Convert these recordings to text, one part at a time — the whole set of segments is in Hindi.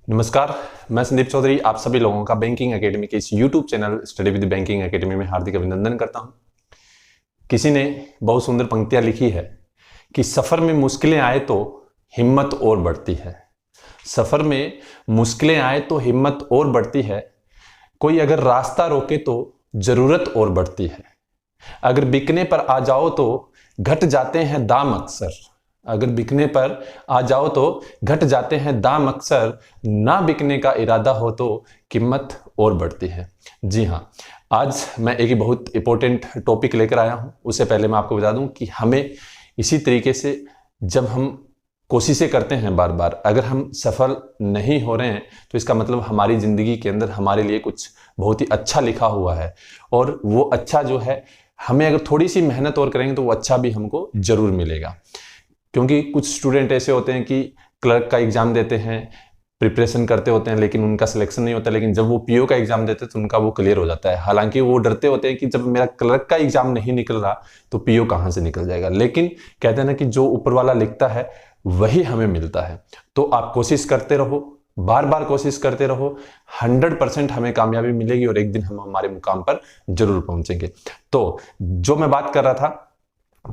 नमस्कार, मैं संदीप चौधरी आप सभी लोगों का बैंकिंग एकेडमी के इस YouTube channel study with banking academy में हार्दिक अभिनंदन करता हूं। किसी ने बहुत सुंदर पंक्तियां लिखी है कि सफर में मुश्किलें आए तो हिम्मत और बढ़ती है। सफर में मुश्किलें आए तो हिम्मत और बढ़ती है। कोई अगर रास्ता रोके तो जरूरत और बढ़ती है। अगर बिकने पर आ जाओ तो घट जाते हैं दाम अक्सर। अगर बिकने पर आ जाओ तो घट जाते हैं दाम अक्सर। ना बिकने का इरादा हो तो कीमत और बढ़ती है। जी हाँ, आज मैं एक बहुत इंपॉर्टेंट टॉपिक लेकर आया हूं। उससे पहले मैं आपको बता दूं कि हमें इसी तरीके से जब हम कोशिशें करते हैं बार बार, अगर हम सफल नहीं हो रहे हैं तो इसका मतलब हमारी जिंदगी के अंदर हमारे लिए कुछ बहुत ही अच्छा लिखा हुआ है। और वो अच्छा जो है, हमें अगर थोड़ी सी मेहनत और करेंगे तो वो अच्छा भी हमको जरूर मिलेगा। क्योंकि कुछ स्टूडेंट ऐसे होते हैं कि क्लर्क का एग्जाम देते हैं, प्रिपरेशन करते होते हैं, लेकिन उनका सिलेक्शन नहीं होता। लेकिन जब वो पीओ का एग्जाम देते हैं तो उनका वो क्लियर हो जाता है। हालांकि वो डरते होते हैं कि जब मेरा क्लर्क का एग्जाम नहीं निकल रहा तो पीओ कहाँ से निकल जाएगा। लेकिन कहते हैं ना कि जो ऊपर वाला लिखता है वही हमें मिलता है। तो आप कोशिश करते रहो, बार बार कोशिश करते रहो, 100% हमें कामयाबी मिलेगी और एक दिन हम हमारे मुकाम पर जरूर पहुंचेंगे। तो जो मैं बात कर रहा था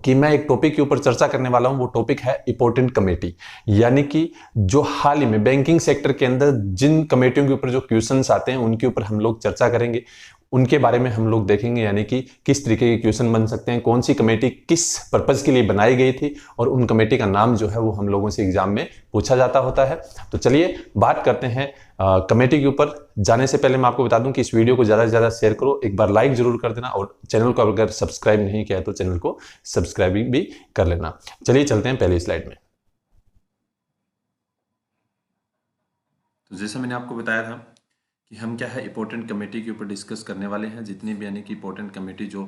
कि मैं एक टॉपिक के ऊपर चर्चा करने वाला हूं, वो टॉपिक है इंपॉर्टेंट कमेटी। यानी कि जो हाल ही में बैंकिंग सेक्टर के अंदर जिन कमेटियों के ऊपर जो क्वेश्चंस आते हैं उनके ऊपर हम लोग चर्चा करेंगे, उनके बारे में हम लोग देखेंगे। यानी कि किस तरीके के क्वेश्चन बन सकते हैं, कौन सी कमेटी किस पर्पज के लिए बनाई गई थी, और उन कमेटी का नाम जो है वो हम लोगों से एग्जाम में पूछा जाता होता है। तो चलिए बात करते हैं कमेटी के ऊपर। जाने से पहले मैं आपको बता दूं कि इस वीडियो को ज़्यादा से ज़्यादा शेयर करो, एक बार लाइक जरूर कर देना, और चैनल को अगर सब्सक्राइब नहीं किया है तो चैनल को सब्सक्राइब भी कर लेना। चलिए चलते हैं पहली स्लाइड में। तो जैसा मैंने आपको बताया था कि हम क्या है इंपॉर्टेंट कमेटी के ऊपर डिस्कस करने वाले हैं। जितनी भी यानी कि इंपॉर्टेंट कमेटी जो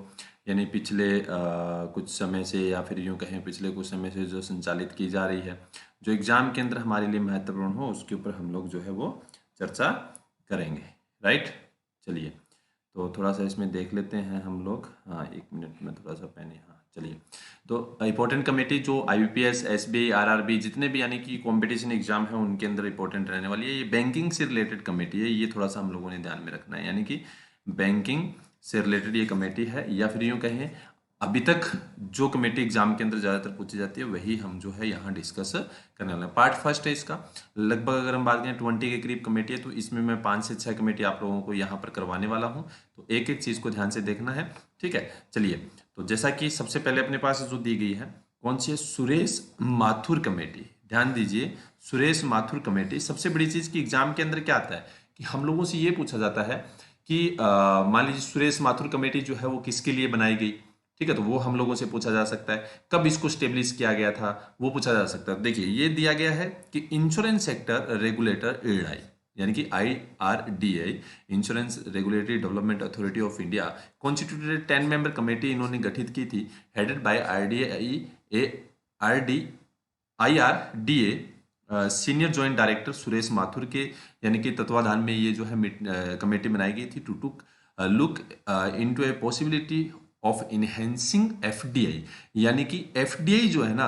यानी पिछले कुछ समय से या फिर यूँ कहें पिछले कुछ समय से जो संचालित की जा रही है, जो एग्ज़ाम के अंदर हमारे लिए महत्वपूर्ण हो, उसके ऊपर हम लोग जो है वो चर्चा करेंगे। राइट, चलिए तो थोड़ा सा इसमें देख लेते हैं हम लोग। हाँ, एक मिनट में थोड़ा सा पहले, हाँ चलिए। तो इंपॉर्टेंट कमेटी जो आईबीपीएस, एसबीआई, आरआरबी जितने भी यानी कि कंपटीशन एग्जाम है उनके अंदर इंपॉर्टेंट रहने वाली है। ये बैंकिंग से रिलेटेड कमेटी है, ये थोड़ा सा हम लोगों ने ध्यान में रखना है। यानी कि बैंकिंग से रिलेटेड ये कमेटी है, या फिर यूँ कहें अभी तक जो कमेटी एग्जाम के अंदर ज़्यादातर पूछी जाती है वही हम जो है यहाँ डिस्कस करने वाले हैं। पार्ट फर्स्ट है इसका। लगभग अगर हम बात करें 20 के करीब कमेटी है, तो इसमें मैं 5 से 6 कमेटी आप लोगों को यहाँ पर करवाने वाला हूँ। तो एक एक चीज़ को ध्यान से देखना है, ठीक है। चलिए, तो जैसा कि सबसे पहले अपने पास जो दी गई है, कौन सी है? सुरेश माथुर कमेटी। ध्यान दीजिए, सुरेश माथुर कमेटी। सबसे बड़ी चीज़ कि एग्जाम के अंदर क्या आता है कि हम लोगों से ये पूछा जाता है कि मान लीजिए सुरेश माथुर कमेटी जो है वो किसके लिए बनाई गई, ठीक है। तो वो हम लोगों से पूछा जा सकता है। कब इसको स्टेब्लिश किया गया था वो पूछा जा सकता है। देखिए, ये दिया गया है कि इंश्योरेंस सेक्टर रेगुलेटर IRDAI, यानी कि IRDAI, insurance regulatory development authority of India, constituted 10 member committee इन्होंने गठित की थी, headed by IRDA senior joint director Suresh Mathur के यानी कि तत्वाधान में ये जो है कमेटी बनाई गई थी to look into a possibility of enhancing FDI, यानी कि FDI जो है ना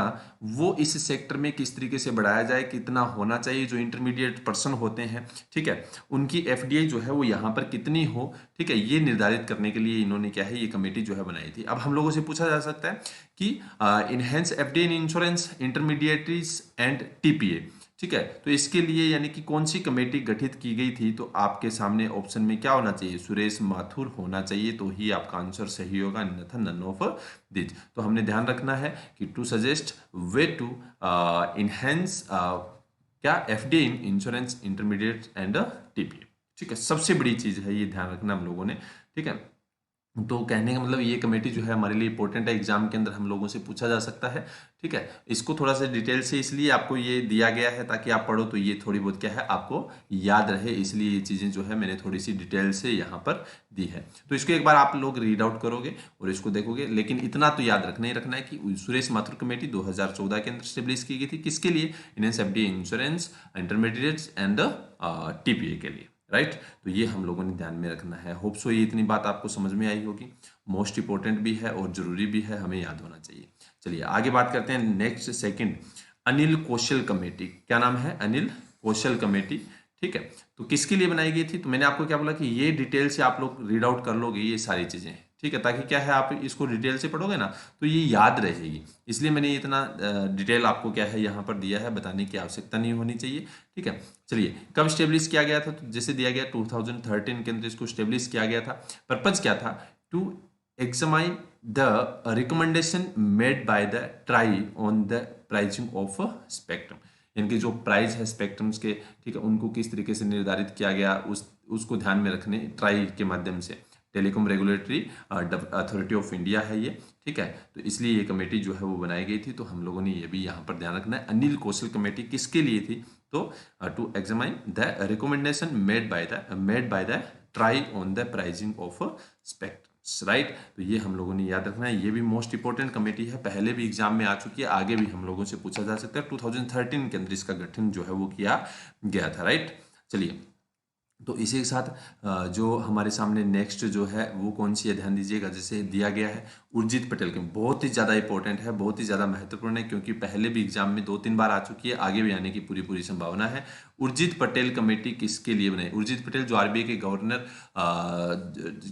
वो इस सेक्टर में किस तरीके से बढ़ाया जाए, कितना होना चाहिए, जो इंटरमीडिएट पर्सन होते हैं, ठीक है, उनकी FDI जो है वो यहाँ पर कितनी हो, ठीक है, ये निर्धारित करने के लिए इन्होंने क्या है ये कमेटी जो है बनाई थी। अब हम लोगों से पूछा जा सकता है कि enhance FDI in insurance intermediaries and TPA, ठीक है। तो इसके लिए यानी कि कौन सी कमेटी गठित की गई थी, तो आपके सामने ऑप्शन में क्या होना चाहिए? सुरेश माथुर होना चाहिए, तो ही आपका आंसर सही होगा, अन्यथा नन ऑफ दिस। तो हमने ध्यान रखना है कि to suggest way to enhance क्या FDI in insurance intermediate and TPA, ठीक है। सबसे बड़ी चीज है, ये ध्यान रखना हम लोगों ने, ठीक है। तो कहने का मतलब ये कमेटी जो है हमारे लिए इंपॉर्टेंट है, एग्जाम के अंदर हम लोगों से पूछा जा सकता है, ठीक है। इसको थोड़ा सा डिटेल से इसलिए आपको ये दिया गया है ताकि आप पढ़ो तो ये थोड़ी बहुत क्या है आपको याद रहे, इसलिए ये चीज़ें जो है मैंने थोड़ी सी डिटेल से यहाँ पर दी है। तो इसको एक बार आप लोग रीड आउट करोगे और इसको देखोगे, लेकिन इतना तो याद रखना ही रखना है कि सुरेश माथुर कमेटी 2014 के अंदर स्टेब्लिश की गई थी। किसके लिए? Enhance FDI insurance intermediates and TPA के लिए, राइट। तो ये हम लोगों ने ध्यान में रखना है। होप सो ये इतनी बात आपको समझ में आई होगी। मोस्ट इंपॉर्टेंट भी है और जरूरी भी है, हमें याद होना चाहिए। चलिए आगे बात करते हैं। नेक्स्ट सेकंड, अनिल कौशल कमेटी। क्या नाम है? अनिल कौशल कमेटी, ठीक है। तो किसके लिए बनाई गई थी, तो मैंने आपको क्या बोला कि ये डिटेल से आप लोग रीड आउट कर लोगे ये सारी चीजें, ठीक है, ताकि क्या है आप इसको डिटेल से पढ़ोगे ना तो ये याद रहेगी। इसलिए मैंने इतना डिटेल आपको क्या है यहाँ पर दिया है, बताने की आवश्यकता नहीं होनी चाहिए, ठीक है। चलिए, कब स्टेब्लिश किया गया था, तो जैसे दिया गया 2013 के अंदर इसको स्टेब्लिश किया गया था। पर्पज क्या था, to examine the recommendation made by the TRAI on the pricing of spectrum, इनके जो प्राइस है स्पेक्ट्रम्स के, ठीक है, उनको किस तरीके से निर्धारित किया गया उसको ध्यान में रखने ट्राई के माध्यम से, telecom regulatory authority of India है ये, ठीक है। तो इसलिए ये कमेटी जो है वो बनाई गई थी, तो हम लोगों ने ये भी यहाँ पर ध्यान रखना है। अनिल कौशल कमेटी किसके लिए थी, तो to examine the recommendation made by the TRAI on the pricing of spectrums, right. तो ये हम लोगों ने याद रखना है, ये भी मोस्ट इंपॉर्टेंट कमेटी है, पहले भी एग्जाम में आ चुकी है, आगे भी हम लोगों से पूछा जा सकता है। 2013 के अंदर इसका गठन जो है वो किया गया था, राइट। चलिए, तो इसी के साथ जो हमारे सामने नेक्स्ट जो है वो कौन सी है, ध्यान दीजिएगा, जैसे दिया गया है उर्जित पटेल के, बहुत ही ज़्यादा इंपॉर्टेंट है, बहुत ही ज़्यादा महत्वपूर्ण है, क्योंकि पहले भी एग्जाम में 2-3 बार आ चुकी है, आगे भी आने की पूरी संभावना है। उर्जित पटेल कमेटी किसके लिए बनाई, उर्जित पटेल जो आरबीआई के गवर्नर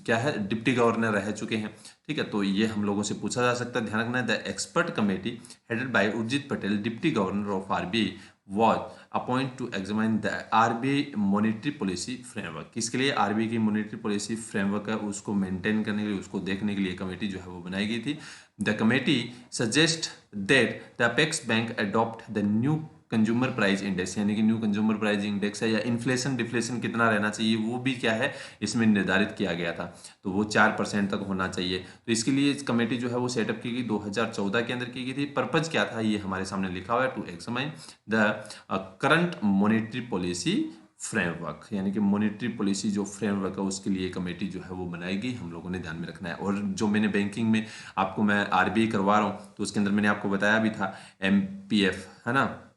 क्या है, डिप्टी गवर्नर रह चुके हैं, ठीक है। तो ये हम लोगों से पूछा जा सकता है, ध्यान रखना है। The expert committee headed by Urjit Patel, deputy governor of RBI, was appointed to examine the RBI monetary policy framework, किसके लिए, आरबीआई की मॉनेटरी पॉलिसी फ्रेमवर्क है उसको मेंटेन करने के लिए, उसको देखने के लिए कमेटी जो है वो बनाई गई थी। The committee suggest that the apex bank adopt the new consumer price index, यानी कि न्यू कंज्यूमर प्राइस इंडेक्स है या इन्फ्लेशन डिफ्लेशन कितना रहना चाहिए वो भी क्या है इसमें निर्धारित किया गया था, तो वो 4% तक होना चाहिए। तो इसके लिए इस कमेटी जो है वो सेटअप की गई 2014 के अंदर की गई थी। पर्पज क्या था ये हमारे सामने लिखा हुआ है, to examine the current monetary policy framework, यानी कि मॉनेटरी पॉलिसी जो फ्रेमवर्क है उसके लिए कमेटी जो है वो बनाई गई, हम लोगों ने ध्यान में रखना है। और जो मैंने बैंकिंग में आपको मैं आरबीआई करवा रहा हूँ तो उसके अंदर मैंने आपको बताया भी था एमपीएफ है ना,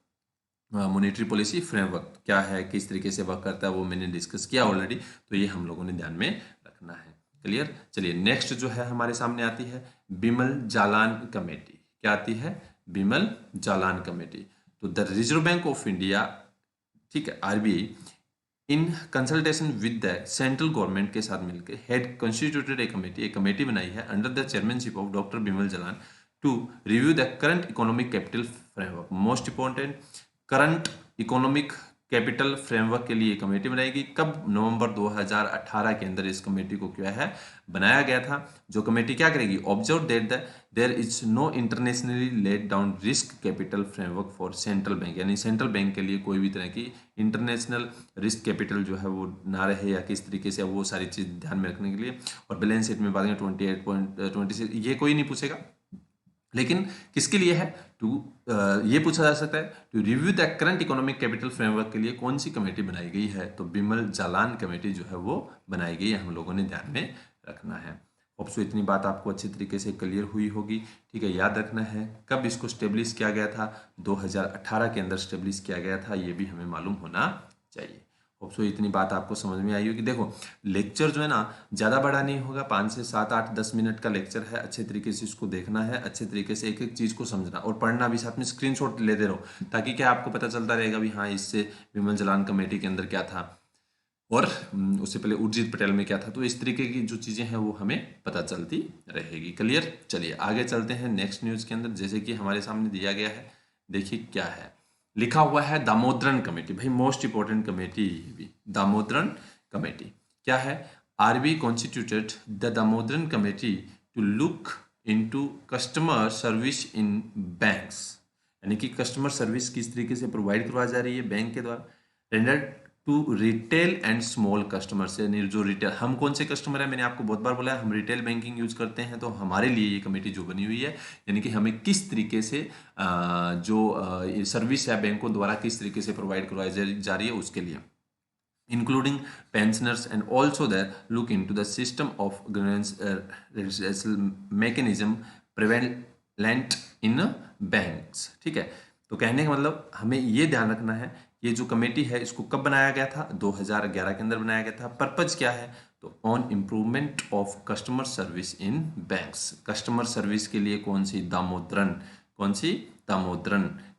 मॉनेटरी पॉलिसी फ्रेमवर्क क्या है, किस तरीके से वर्क करता है, वो मैंने डिस्कस किया ऑलरेडी, तो ये हम लोगों ने ध्यान में रखना है। क्लियर। चलिए, नेक्स्ट जो है हमारे सामने आती है बिमल जालान कमेटी, क्या आती है, बिमल जालान कमेटी। तो the reserve bank of India, ठीक है, RBI, in consultation with the central government के साथ मिलकर हेड कॉन्स्टिट्यूटेड एक कमेटी बनाई है under the chairmanship of doctor Bimal Jalan to review the current economic capital framework. Most important, current economic capital framework के लिए कमेटी बनाई गई, कब, नवंबर 2018 के अंदर इस कमेटी को क्या है बनाया गया था। जो कमेटी क्या करेगी, observe that there is no internationally laid down risk capital framework for central bank, यानी सेंट्रल बैंक के लिए कोई भी तरह की इंटरनेशनल रिस्क कैपिटल जो है वो ना रहे या किस तरीके से, वो सारी चीज ध्यान में रखने के लिए। और बैलेंस शीट में बात करें 28.26, ये कोई नहीं पूछेगा, लेकिन किसके लिए है, टू ये पूछा जा सकता है to review the current economic capital framework के लिए कौन सी कमेटी बनाई गई है, तो बिमल जालान कमेटी जो है वो बनाई गई है, हम लोगों ने ध्यान में रखना है। होप सो इतनी बात आपको अच्छी तरीके से क्लियर हुई होगी, ठीक है। याद रखना है कब इसको स्टेब्लिश किया गया था, 2018 के अंदर स्टेब्लिश किया गया था, ये भी हमें मालूम होना चाहिए। होप सो इतनी बात आपको समझ में आई होगी। देखो, लेक्चर जो है ना ज़्यादा बड़ा नहीं होगा, 5 से 7, 8, 10 मिनट का लेक्चर है, अच्छे तरीके से इसको देखना है, अच्छे तरीके से एक एक चीज़ को समझना और पढ़ना भी, साथ में स्क्रीनशॉट लेते रहो, ताकि क्या आपको पता चलता रहेगा भी हाँ इससे विमल जालान कमेटी के अंदर क्या था और उससे पहले उर्जित पटेल में क्या था, तो इस तरीके की जो चीज़ें हैं वो हमें पता चलती रहेगी। क्लियर। चलिए आगे चलते हैं नेक्स्ट न्यूज़ के अंदर, जैसे कि हमारे सामने दिया गया है, देखिए क्या है लिखा हुआ है, दामोदरन कमेटी। भाई मोस्ट इंपॉर्टेंट कमेटी ये भी, दामोदरन कमेटी क्या है, RBI constituted the Damodaran committee to look into customer service in banks, यानी कि कस्टमर सर्विस किस तरीके से प्रोवाइड करवा जा रही है बैंक के द्वारा, rendered to retail and small customers, यानी जो रिटेल, हम कौन से कस्टमर है, मैंने आपको बहुत बार बोला है हम रिटेल बैंकिंग यूज करते हैं, तो हमारे लिए ये कमेटी जो बनी हुई है, यानी कि हमें किस तरीके से जो सर्विस है बैंकों द्वारा किस तरीके से प्रोवाइड करवाई जा रही है उसके लिए, including pensioners and also the look into the system of governance mechanism prevalent in banks। ठीक है, तो कहने का मतलब हमें ये ध्यान रखना है, ये जो कमेटी है इसको कब बनाया गया था, 2011 के अंदर बनाया गया था। पर्पज क्या है, तो on improvement of customer service in banks, customer service के लिए कौन सी दामोदरन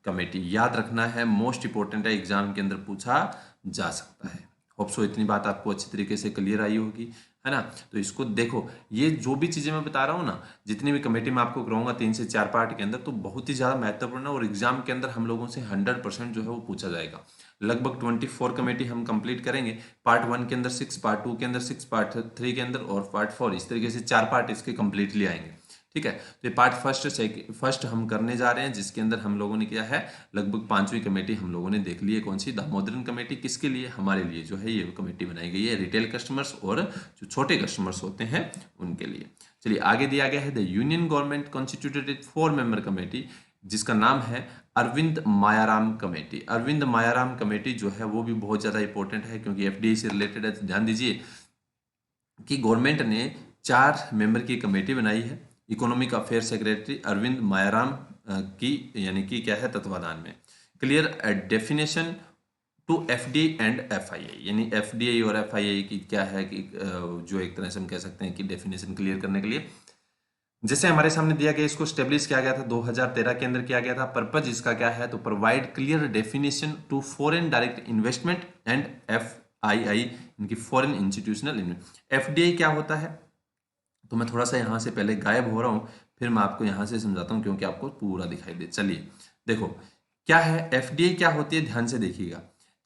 कमेटी, याद रखना है, मोस्ट इंपॉर्टेंट है, एग्जाम के अंदर पूछा जा सकता है। होप सो इतनी बात आपको अच्छी तरीके से क्लियर आई होगी, है ना। तो इसको देखो, ये जो भी चीज़ें मैं बता रहा हूँ ना, जितनी भी कमेटी में आपको कराऊंगा 3 से 4 पार्ट के अंदर, तो बहुत ही ज़्यादा महत्वपूर्ण है और एग्जाम के अंदर हम लोगों से 100% जो है वो पूछा जाएगा। लगभग 24 कमेटी हम कंप्लीट करेंगे। पार्ट 1 के अंदर 6, पार्ट 2 के अंदर 6, पार्ट 3 के अंदर और पार्ट 4, इस तरीके से 4 पार्ट इसके कंप्लीटली आएंगे। ठीक है, तो ये पार्ट फर्स्ट हम करने जा रहे हैं, जिसके अंदर हम लोगों ने किया है लगभग 5वीं कमेटी हम लोगों ने देख ली है। कौन सी? दामोदरन कमेटी। किसके लिए? हमारे लिए जो है ये कमेटी बनाई गई है, रिटेल कस्टमर्स और जो छोटे कस्टमर्स होते हैं उनके लिए। चलिए आगे दिया गया है, the union government constituted 4 member committee, जिसका नाम है अरविंद मायाराम कमेटी। अरविंद मायाराम कमेटी जो है वो भी बहुत ज़्यादा इंपॉर्टेंट है, क्योंकि एफडीआई से रिलेटेड है। तो ध्यान दीजिए कि गवर्नमेंट ने 4 मेंबर की कमेटी बनाई है, economic affair secretary Arvind Mayaram की यानी कि क्या है तत्वाधान में। Clear definition to FDI and FII, यानी एफडीआई और एफआईआई की क्या है कि जो एक तरह से हम कह सकते हैं कि डेफिनेशन क्लियर करने के लिए जैसे हमारे सामने दिया गया, इसको स्टेब्लिश किया गया था 2013 के अंदर किया गया था। पर्पज इसका क्या है? तो provide clear definition to foreign direct investment and FII, इनकी फॉरेन इंस्टीट्यूशनल इन्वेस्टमेंट। एफडीआई क्या होता है? तो मैं थोड़ा सा यहाँ से पहले गायब हो रहा हूँ, फिर मैं आपको यहाँ से समझाता हूँ, क्योंकि आपको पूरा दिखाई दे। चलिए देखो क्या है एफडीआई, क्या होती है, ध्यान से देखिएगा।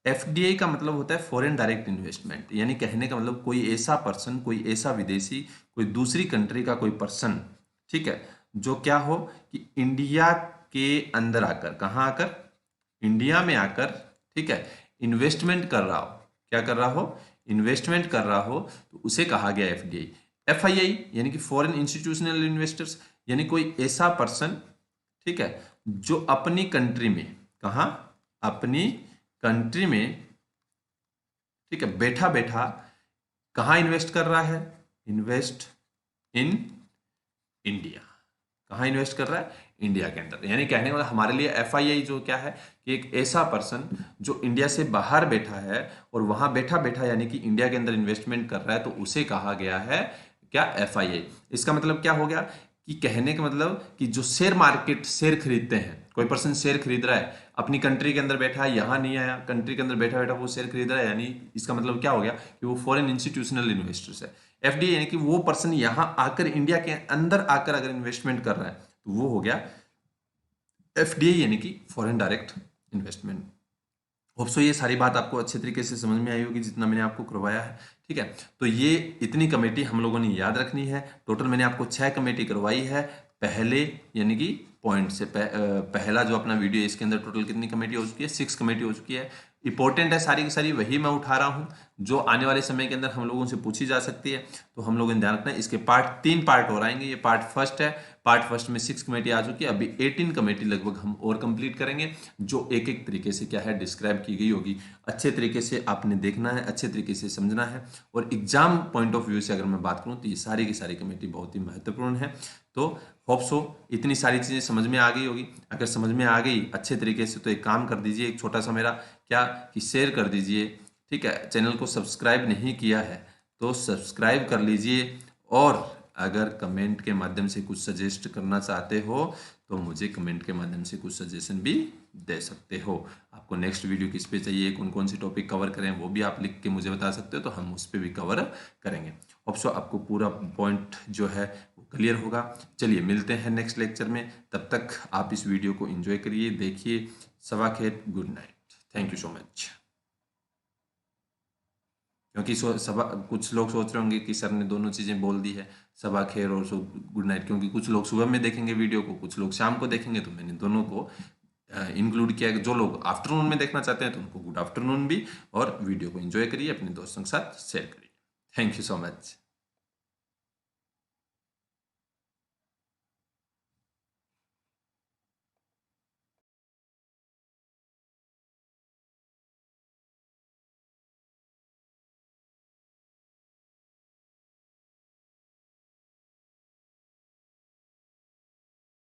एफडीआई का मतलब होता है फॉरेन डायरेक्ट इन्वेस्टमेंट, यानी कहने का मतलब कोई ऐसा पर्सन, कोई ऐसा विदेशी, कोई दूसरी कंट्री का कोई पर्सन, ठीक है, जो क्या हो कि इंडिया के अंदर आकर, कहाँ आकर? इंडिया में आकर, ठीक है, इन्वेस्टमेंट कर रहा हो। क्या कर रहा हो? इन्वेस्टमेंट कर रहा हो, तो उसे कहा गया एफडीआई। एफआईआई यानी कि फॉरेन इंस्टीट्यूशनल इन्वेस्टर्स, यानी कोई ऐसा पर्सन, ठीक है, जो अपनी कंट्री में, कहाँ? अपनी कंट्री में, ठीक है, बैठा बैठा कहाँ इन्वेस्ट कर रहा है? Invest in India. कहाँ इन्वेस्ट कर रहा है? इंडिया के अंदर। यानी कहने वाला हमारे लिए एफआईआई जो क्या है कि एक ऐसा पर्सन जो इंडिया से बाहर बैठा है और वहां बैठा बैठा यानी कि इंडिया के अंदर इन्वेस्टमेंट कर रहा है, तो उसे कहा गया है क्या? एफआईआई। इसका मतलब क्या हो गया कि कहने का मतलब कि जो शेयर मार्केट, शेयर खरीदते हैं, कोई पर्सन शेयर खरीद रहा है, अपनी कंट्री के अंदर बैठा है, यहाँ नहीं आया, कंट्री के अंदर बैठा बैठा वो शेयर खरीद रहा है, यानी इसका मतलब क्या हो गया कि वो फॉरेन इंस्टीट्यूशनल इन्वेस्टर्स है। एफडीआई यानी कि वो पर्सन यहाँ आकर, इंडिया के अंदर आकर अगर इन्वेस्टमेंट कर रहा है, तो वो हो गया एफडीआई यानी कि foreign direct investment. Hope so ये सारी बात आपको अच्छे तरीके से समझ में आई होगी, जितना मैंने आपको करवाया है। ठीक है, तो ये इतनी कमेटी हम लोगों ने याद रखनी है। टोटल मैंने आपको 6 कमेटी करवाई है पहले, यानी कि पॉइंट से पहला जो अपना वीडियो, इसके अंदर टोटल कितनी कमेटी हो चुकी है? 6 कमेटी हो चुकी है। इंपॉर्टेंट है सारी की सारी, वही मैं उठा रहा हूँ जो आने वाले समय के अंदर हम लोगों से पूछी जा सकती है। तो हम लोगों ने ध्यान रखना है। इसके 3 पार्ट और आएंगे। ये पार्ट फर्स्ट है। पार्ट फर्स्ट में 6 कमेटी आ चुकी है, अभी 18 कमेटी लगभग हम और कंप्लीट करेंगे, जो एक एक तरीके से क्या है डिस्क्राइब की गई होगी। अच्छे तरीके से आपने देखना है, अच्छे तरीके से समझना है। और एग्जाम पॉइंट ऑफ व्यू से अगर मैं बात करूं तो ये सारी की सारी कमेटी बहुत ही महत्वपूर्ण है। तो होप सो इतनी सारी चीज़ें समझ में आ गई होगी। अगर समझ में आ गई अच्छे तरीके से, तो एक काम कर दीजिए, एक छोटा सा मेरा क्या कि शेयर कर दीजिए। ठीक है, चैनल को सब्सक्राइब नहीं किया है तो सब्सक्राइब कर लीजिए, और अगर कमेंट के माध्यम से कुछ सजेस्ट करना चाहते हो तो मुझे कमेंट के माध्यम से कुछ सजेशन भी दे सकते हो। आपको नेक्स्ट वीडियो किस पे चाहिए, कौन कौन सी टॉपिक कवर करें, वो भी आप लिख के मुझे बता सकते हो, तो हम उस पर भी कवर करेंगे। होप सो आपको पूरा पॉइंट जो है वो क्लियर होगा। चलिए मिलते हैं नेक्स्ट लेक्चर में, तब तक आप इस वीडियो को एंजॉय करिए, देखिए। सवा खैर, good night, thank you so much. क्योंकि कुछ लोग सोच रहे होंगे कि सर ने दोनों चीज़ें बोल दी है, सबा खैर और गुड नाइट, क्योंकि कुछ लोग सुबह में देखेंगे वीडियो को, कुछ लोग शाम को देखेंगे, तो मैंने दोनों को इंक्लूड किया। जो लोग आफ्टरनून में देखना चाहते हैं तो उनको गुड आफ्टरनून भी, और वीडियो को एंजॉय करिए, अपने दोस्तों के साथ शेयर करिए। Thank you so much.